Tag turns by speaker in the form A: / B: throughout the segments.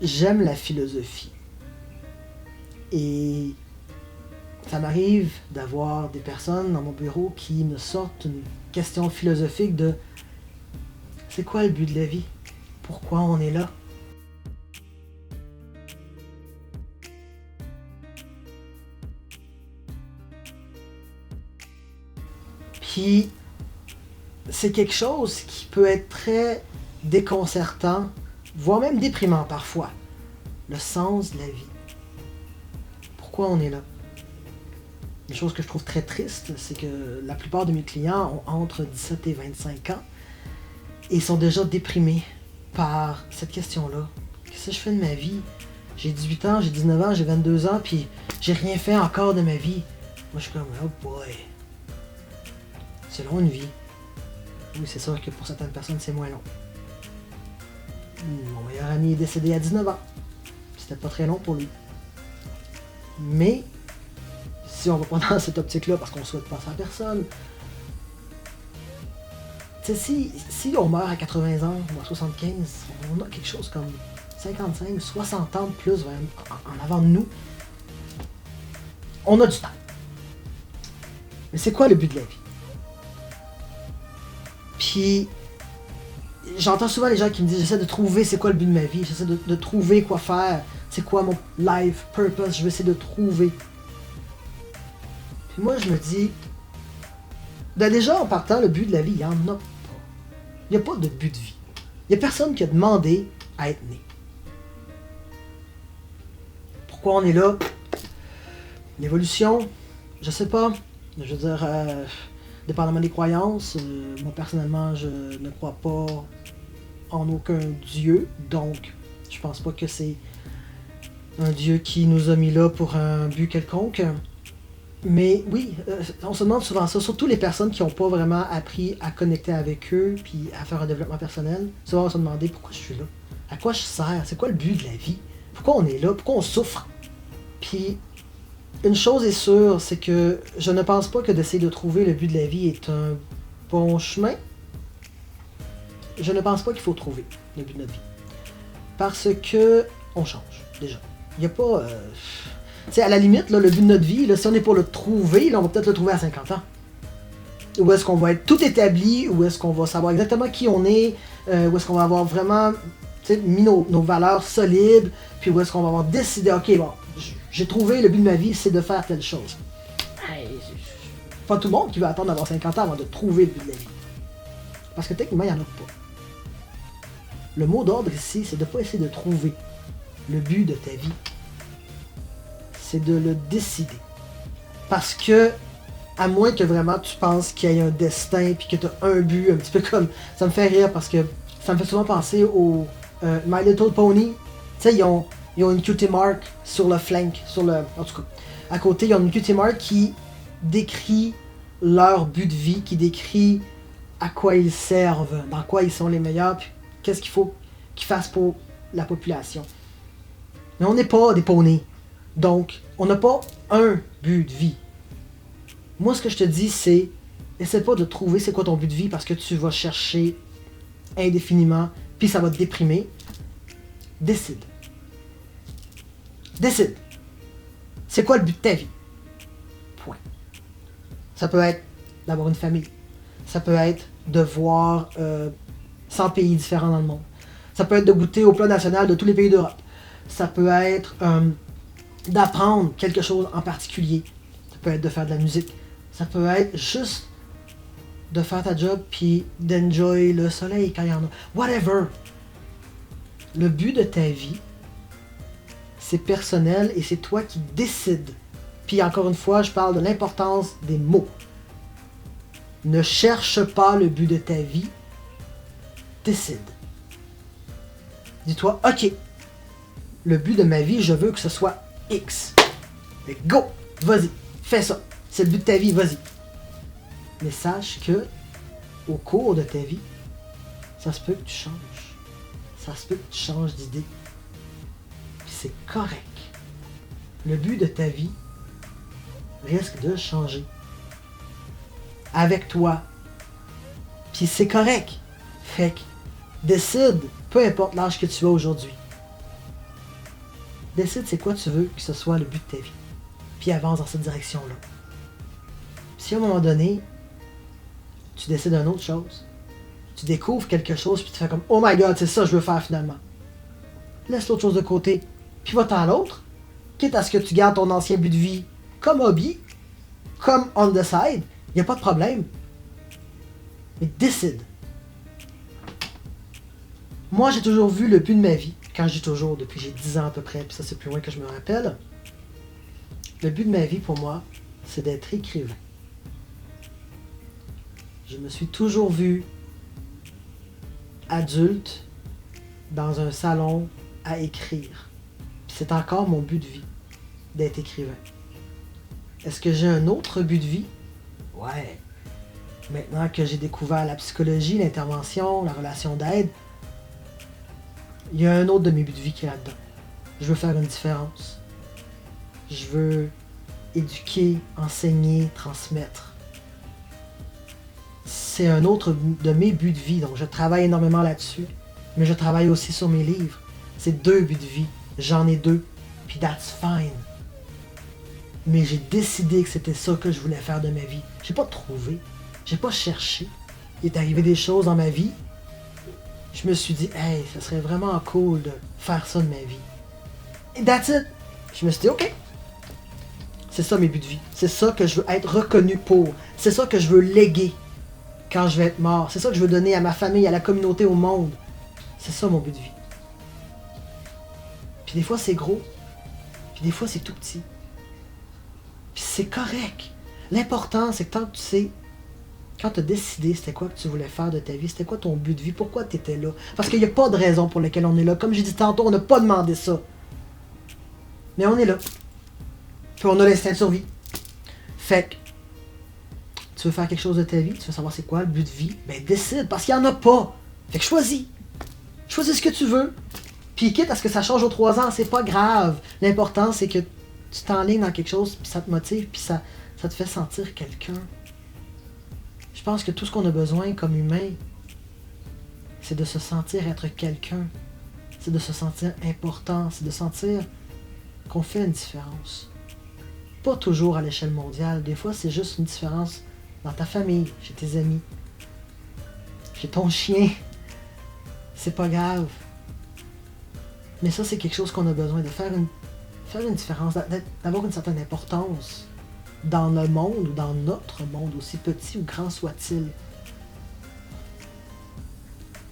A: j'aime la philosophie. Et ça m'arrive d'avoir des personnes dans mon bureau qui me sortent une question philosophique de c'est quoi le but de la vie? Pourquoi on est là? Puis c'est quelque chose qui peut être très déconcertant, voire même déprimant parfois. Le sens de la vie. Pourquoi on est là? Une chose que je trouve très triste, c'est que la plupart de mes clients ont entre 17 et 25 ans et sont déjà déprimés par cette question-là. Qu'est-ce que je fais de ma vie? J'ai 18 ans, j'ai 19 ans, j'ai 22 ans, puis j'ai rien fait encore de ma vie. Moi, je suis comme, oh boy. C'est long une vie. Oui, c'est sûr que pour certaines personnes, c'est moins long. Mon meilleur ami est décédé à 19 ans. C'était pas très long pour lui. Mais, si on va pas dans cette optique-là, parce qu'on souhaite pas ça à personne, tu sais, si on meurt à 80 ans ou à 75, on a quelque chose comme 55, 60 ans de plus en avant de nous. On a du temps. Mais c'est quoi le but de la vie? Puis, j'entends souvent les gens qui me disent j'essaie de trouver c'est quoi le but de ma vie, j'essaie de trouver quoi faire, c'est quoi mon life purpose, je vais essayer de trouver. Puis moi je me dis, déjà en partant, le but de la vie, il n'y en a pas. Il n'y a pas de but de vie. Il n'y a personne qui a demandé à être né. Pourquoi on est là? L'évolution, je sais pas. Je veux dire, dépendamment des croyances, moi personnellement je ne crois pas en aucun dieu, donc je pense pas que c'est un dieu qui nous a mis là pour un but quelconque. Mais oui, on se demande souvent ça, surtout les personnes qui n'ont pas vraiment appris à connecter avec eux puis à faire un développement personnel. Souvent on va se demander pourquoi je suis là, à quoi je sers, c'est quoi le but de la vie, pourquoi on est là, pourquoi on souffre. Puis une chose est sûre, c'est que je ne pense pas que d'essayer de trouver le but de la vie est un bon chemin. Je ne pense pas qu'il faut trouver le but de notre vie. Parce que on change, déjà. Il n'y a pas... tu sais, à la limite, là, le but de notre vie, là, si on est pour le trouver, là, on va peut-être le trouver à 50 ans. Ou est-ce qu'on va être tout établi, ou est-ce qu'on va savoir exactement qui on est, ou est-ce qu'on va avoir vraiment mis nos valeurs solides, puis où est-ce qu'on va avoir décidé, ok, bon, j'ai trouvé le but de ma vie, c'est de faire telle chose. Hey, pas tout le monde qui va attendre d'avoir 50 ans avant de trouver le but de la vie. Parce que techniquement, il n'y en a pas. Le mot d'ordre ici, c'est de ne pas essayer de trouver le but de ta vie. C'est de le décider. Parce que, à moins que vraiment tu penses qu'il y ait un destin puis que tu as un but, un petit peu comme... Ça me fait rire parce que ça me fait souvent penser au My Little Pony. Tu sais, ils ont une cutie mark sur le flank, en tout cas, à côté, ils ont une cutie mark qui décrit leur but de vie, qui décrit à quoi ils servent, dans quoi ils sont les meilleurs, puis qu'est-ce qu'il faut qu'ils fassent pour la population. Mais on n'est pas des poneys. Donc, on n'a pas un but de vie. Moi, ce que je te dis, c'est, essaie pas de trouver c'est quoi ton but de vie parce que tu vas chercher indéfiniment, puis ça va te déprimer. Décide. Décide. C'est quoi le but de ta vie? Point. Ça peut être d'avoir une famille. Ça peut être de voir 100 pays différents dans le monde. Ça peut être de goûter au plat national de tous les pays d'Europe. Ça peut être d'apprendre quelque chose en particulier. Ça peut être de faire de la musique. Ça peut être juste de faire ta job puis d'enjoy le soleil quand il y en a. Whatever. Le but de ta vie, c'est personnel et c'est toi qui décides. Puis encore une fois, je parle de l'importance des mots. Ne cherche pas le but de ta vie. Décide. Dis-toi, ok, le but de ma vie, je veux que ce soit X. Mais go, vas-y, fais ça. C'est le but de ta vie, vas-y. Mais sache que, au cours de ta vie, ça se peut que tu changes. Ça se peut que tu changes d'idée. Puis c'est correct. Le but de ta vie risque de changer. Avec toi. Puis c'est correct. Fait que décide, peu importe l'âge que tu as aujourd'hui. Décide c'est quoi tu veux que ce soit le but de ta vie. Puis avance dans cette direction-là. Si à un moment donné, tu décides d'une autre chose, tu découvres quelque chose, puis tu fais comme « Oh my God, c'est ça que je veux faire finalement. » Laisse l'autre chose de côté, puis va-t'en à l'autre, quitte à ce que tu gardes ton ancien but de vie comme hobby, comme on the side, il n'y a pas de problème. Mais décide. Moi, j'ai toujours vu le but de ma vie, quand j'ai toujours, depuis j'ai 10 ans à peu près, puis ça c'est plus loin que je me rappelle, le but de ma vie pour moi, c'est d'être écrivain. Je me suis toujours vu adulte dans un salon à écrire. Puis c'est encore mon but de vie, d'être écrivain. Est-ce que j'ai un autre but de vie? Ouais. Maintenant que j'ai découvert la psychologie, l'intervention, la relation d'aide, il y a un autre de mes buts de vie qui est là-dedans. Je veux faire une différence. Je veux éduquer, enseigner, transmettre. C'est un autre de mes buts de vie, donc je travaille énormément là-dessus. Mais je travaille aussi sur mes livres. C'est 2 buts de vie. J'en ai 2. Puis that's fine. Mais j'ai décidé que c'était ça que je voulais faire de ma vie. J'ai pas trouvé. J'ai pas cherché. Il est arrivé des choses dans ma vie. Je me suis dit, hey, ça serait vraiment cool de faire ça de ma vie. Et that's it. Je me suis dit, ok. C'est ça mes buts de vie. C'est ça que je veux être reconnu pour. C'est ça que je veux léguer quand je vais être mort. C'est ça que je veux donner à ma famille, à la communauté, au monde. C'est ça mon but de vie. Puis des fois c'est gros. Puis des fois c'est tout petit. Puis c'est correct. L'important c'est que tant que tu sais, quand tu as décidé c'était quoi que tu voulais faire de ta vie, c'était quoi ton but de vie, pourquoi tu étais là. Parce qu'il n'y a pas de raison pour laquelle on est là. Comme j'ai dit tantôt, on n'a pas demandé ça. Mais on est là. Puis on a l'instinct de survie. Fait que tu veux faire quelque chose de ta vie, tu veux savoir c'est quoi le but de vie, ben décide, parce qu'il n'y en a pas. Fait que choisis. Choisis ce que tu veux. Puis quitte à ce que ça change aux 3 ans, c'est pas grave. L'important, c'est que tu t'enlignes dans quelque chose, puis ça te motive, puis ça te fait sentir quelqu'un. Je pense que tout ce qu'on a besoin comme humain, c'est de se sentir être quelqu'un. C'est de se sentir important. C'est de sentir qu'on fait une différence. Pas toujours à l'échelle mondiale. Des fois, c'est juste une différence dans ta famille, chez tes amis, chez ton chien. C'est pas grave. Mais ça, c'est quelque chose qu'on a besoin de faire une différence, d'avoir une certaine importance dans le monde ou dans notre monde, aussi petit ou grand soit-il.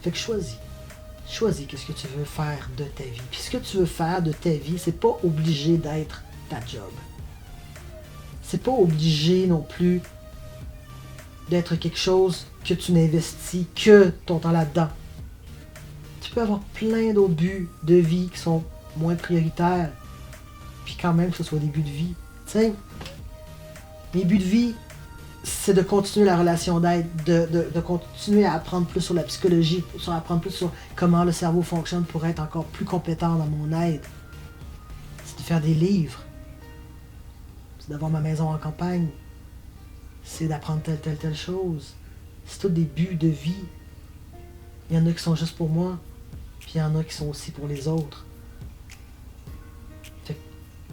A: Fait que choisis. Choisis qu'est-ce que tu veux faire de ta vie. Puis ce que tu veux faire de ta vie, c'est pas obligé d'être ta job. C'est pas obligé non plus d'être quelque chose que tu n'investis que ton temps là-dedans. Tu peux avoir plein d'autres buts de vie qui sont moins prioritaires, puis quand même que ce soit des buts de vie. Tu sais, mes buts de vie, c'est de continuer la relation d'aide, de continuer à apprendre plus sur la psychologie, à apprendre plus sur comment le cerveau fonctionne pour être encore plus compétent dans mon aide. C'est de faire des livres. C'est d'avoir ma maison en campagne. C'est d'apprendre telle chose. C'est tout des buts de vie. Il y en a qui sont juste pour moi, puis il y en a qui sont aussi pour les autres.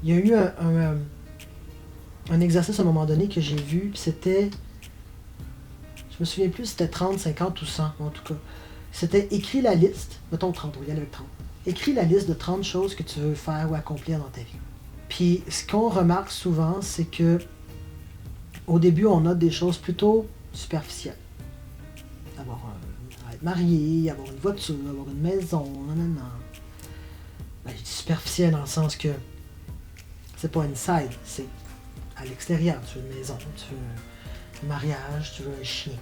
A: Il y a eu un exercice à un moment donné que j'ai vu, puis c'était... Je me souviens plus si c'était 30, 50 ou 100, en tout cas. C'était écris la liste, mettons 30, on va y aller avec 30. Écris la liste de 30 choses que tu veux faire ou accomplir dans ta vie. Puis ce qu'on remarque souvent, c'est que au début, on note des choses plutôt superficielles. Être marié, avoir une voiture, avoir une maison, nanana. Ben, je dis superficiel dans le sens que c'est pas inside, c'est à l'extérieur. Tu veux une maison, tu veux un mariage, tu veux un chien.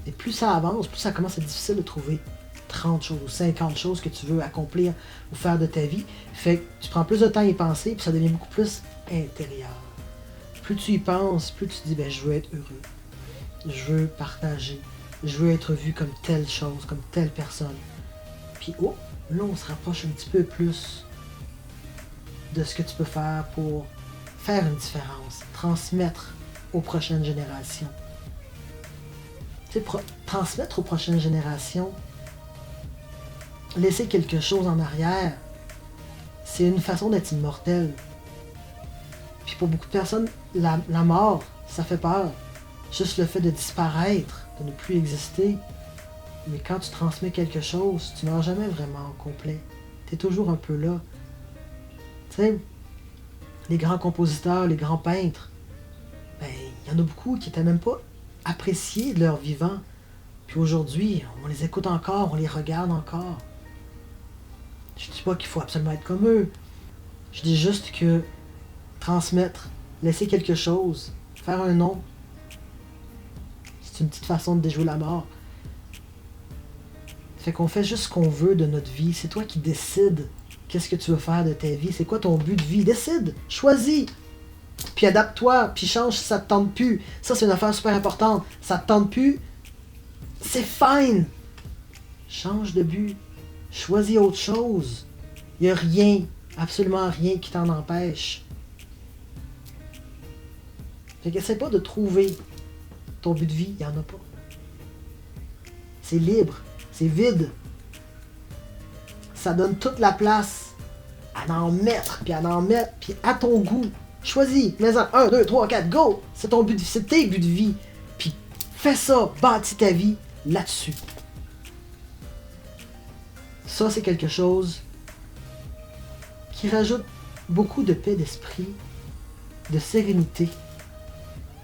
A: Et plus ça avance, plus ça commence à être difficile de trouver 30 choses ou 50 choses que tu veux accomplir ou faire de ta vie. Fait que tu prends plus de temps à y penser, puis ça devient beaucoup plus intérieur. Plus tu y penses, plus tu te dis, ben, je veux être heureux. Je veux partager. Je veux être vu comme telle chose, comme telle personne. Puis, oh, là, on se rapproche un petit peu plus de ce que tu peux faire pour faire une différence, transmettre aux prochaines générations. Tu sais, transmettre aux prochaines générations, laisser quelque chose en arrière, c'est une façon d'être immortel. Puis pour beaucoup de personnes, la mort, ça fait peur. Juste le fait de disparaître, de ne plus exister. Mais quand tu transmets quelque chose, tu meurs jamais vraiment au complet. Tu es toujours un peu là. Tu sais, les grands compositeurs, les grands peintres, ben, il y en a beaucoup qui n'étaient même pas appréciés de leur vivant. Puis aujourd'hui, on les écoute encore, on les regarde encore. Je dis pas qu'il faut absolument être comme eux. Je dis juste que transmettre, laisser quelque chose, faire un nom, c'est une petite façon de déjouer la mort. Fait qu'on fait juste ce qu'on veut de notre vie. C'est toi qui décides qu'est-ce que tu veux faire de ta vie. C'est quoi ton but de vie? Décide, choisis. Puis adapte-toi, puis change si ça te tente plus. Ça, c'est une affaire super importante. Ça te tente plus, c'est fine. Change de but. Choisis autre chose. Il n'y a rien, absolument rien qui t'en empêche. Fait qu'essaie pas de trouver ton but de vie, il n'y en a pas. C'est libre, c'est vide. Ça donne toute la place à en mettre, puis à ton goût. Choisis, mets-en 1, 2, 3, 4, go! C'est ton but de vie, c'est tes buts de vie. Puis fais ça, bâtis ta vie là-dessus. Ça, c'est quelque chose qui rajoute beaucoup de paix d'esprit, de sérénité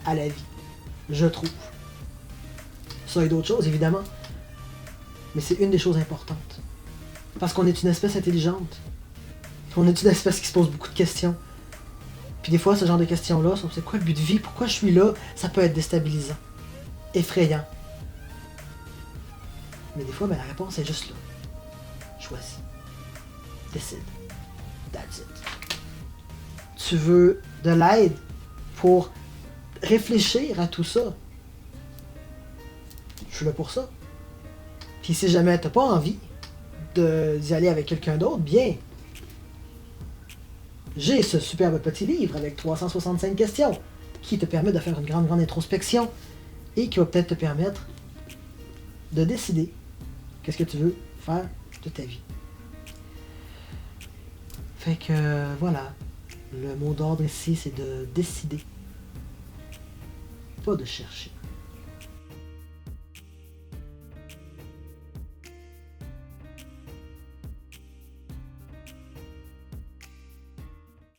A: à la vie, je trouve. Ça et d'autres choses, évidemment. Mais c'est une des choses importantes. Parce qu'on est une espèce intelligente. On est une espèce qui se pose beaucoup de questions. Puis des fois, ce genre de questions-là, c'est quoi le but de vie? Pourquoi je suis là? Ça peut être déstabilisant. Effrayant. Mais des fois, ben, la réponse est juste là. Choisis. Décide. That's it. Tu veux de l'aide pour réfléchir à tout ça? Je suis là pour ça. Puis si jamais t'as pas envie d'y aller avec quelqu'un d'autre, bien. J'ai ce superbe petit livre avec 365 questions qui te permet de faire une grande introspection et qui va peut-être te permettre de décider qu'est-ce que tu veux faire de ta vie. Fait que voilà, le mot d'ordre ici c'est de décider, pas de chercher.